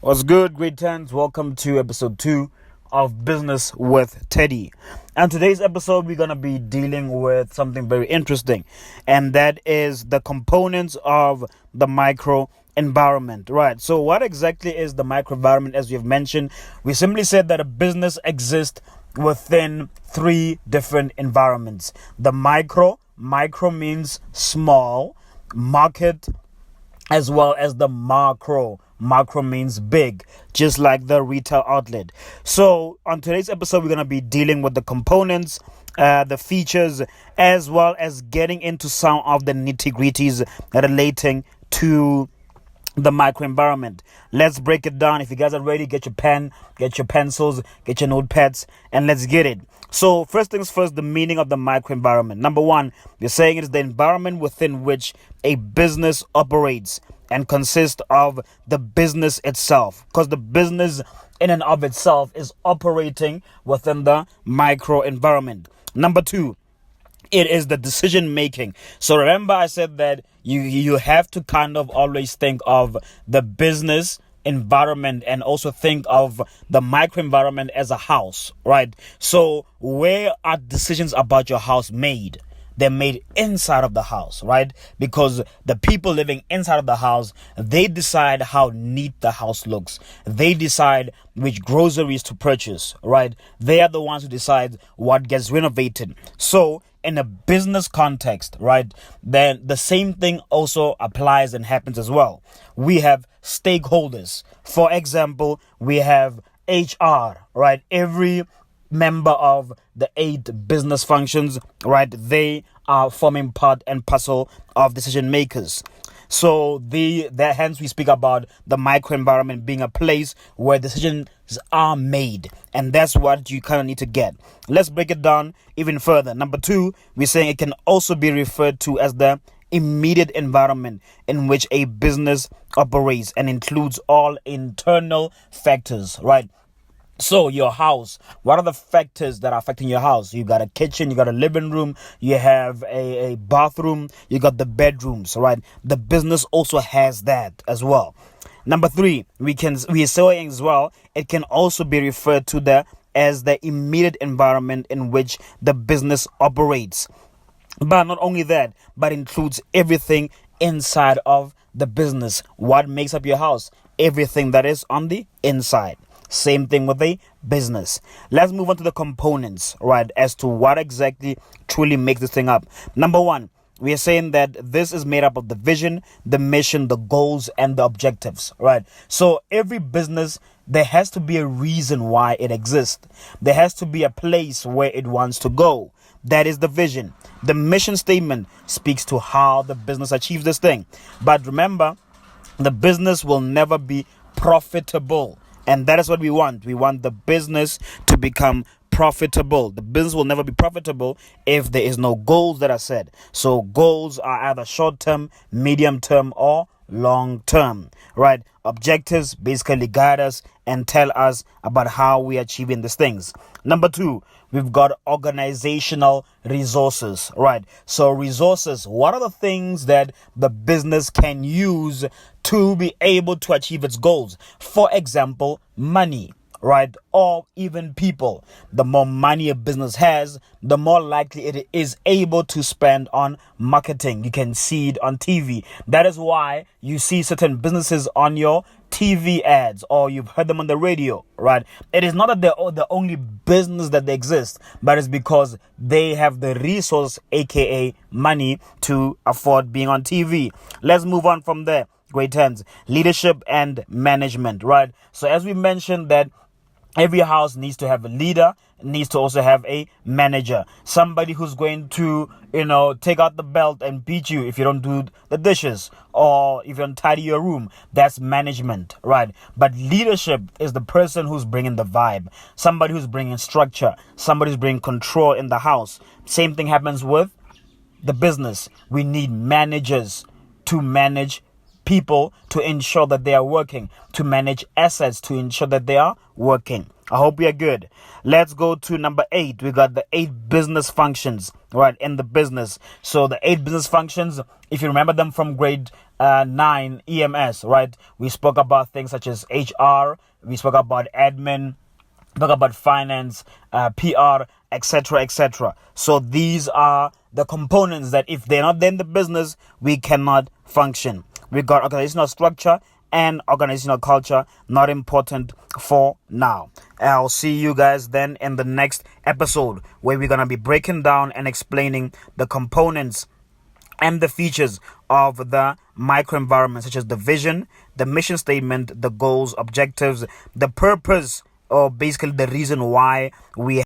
What's good, great tens? Welcome to episode 2 of Business with Teddy. And today's episode, we're going to be dealing with something very interesting, and that is the components of the micro environment. Right. So what exactly is the micro environment? As we have mentioned, we simply said that a business exists within 3 different environments. The micro means small, market, as well as the macro. Macro means big, just like the retail outlet. So on today's episode, we're going to be dealing with the components, the features, as well as getting into some of the nitty-gritties relating to the microenvironment. Let's break it down. If you guys are ready, get your pen, get your pencils, get your notepads, and let's get it. So first things first, the meaning of the microenvironment. Number one, we're saying it is the environment within which a business operates and consists of the business itself, because the business in and of itself is operating within the micro environment. Number two, it is the decision making. So remember, I said that you have to kind of always think of the business environment and also think of the micro environment as a house, right? So where are decisions about your house made? They're made inside of the house, right? Because the people living inside of the house, they decide how neat the house looks. They decide which groceries to purchase, right? They are the ones who decide what gets renovated. So in a business context, right, then the same thing also applies and happens as well. We have stakeholders. For example, we have HR, right? Every member of the 8 business functions, right, they are forming part and parcel of decision makers. So hence we speak about the microenvironment being a place where decisions are made, and that's what you kind of need to get. Let's break it down even further. Number 2, we're saying it can also be referred to as the immediate environment in which a business operates and includes all internal factors, right? So your house, what are the factors that are affecting your house? You got a kitchen, you got a living room, you have a bathroom, you got the bedrooms, right? The business also has that as well. Number 3, we are saying as well, it can also be referred to as the immediate environment in which the business operates. But not only that, but includes everything inside of the business. What makes up your house? Everything that is on the inside. Same thing with a business. Let's move on to the components, right, as to what exactly truly makes this thing up. Number 1, we are saying that this is made up of the vision, the mission, the goals, and the objectives, right? So every business, there has to be a reason why it exists. There has to be a place where it wants to go. That is the vision. The mission statement speaks to how the business achieves this thing. But remember, the business will never be profitable. And that is what we want. We want the business to become profitable. The business will never be profitable if there is no goals that are set. So goals are either short term, medium term, or long term, right? Objectives basically guide us and tell us about how we are achieving these things. Number 2, we've got organizational resources, right? So resources, what are the things that the business can use to be able to achieve its goals? For example, money, right? Or even people. The more money a business has, the more likely it is able to spend on marketing. You can see it on TV. That is why you see certain businesses on your TV ads, or you've heard them on the radio, right? It is not that they're the only business that they exist, but it's because they have the resource, aka money, to afford being on TV. Let's move on from there. Great hands. Leadership and management, right? So as we mentioned that every house needs to have a leader, needs to also have a manager. Somebody who's going to, take out the belt and beat you if you don't do the dishes or if you don't tidy your room. That's management, right? But leadership is the person who's bringing the vibe. Somebody who's bringing structure. Somebody who's bringing control in the house. Same thing happens with the business. We need managers to manage people to ensure that they are working, to manage assets to ensure that they are working. I hope we are good. Let's go to number 8. We got the 8 business functions, right, in the business. So the 8 business functions, if you remember them from grade 9 EMS, right, we spoke about things such as HR, we spoke about admin, talk about finance, PR, etc., etc. So these are the components that if they're not there in the business, we cannot function. We got organizational structure and organizational culture, not important for now. I'll see you guys then in the next episode, where we're going to be breaking down and explaining the components and the features of the microenvironment, such as the vision, the mission statement, the goals, objectives, the purpose, or basically the reason why we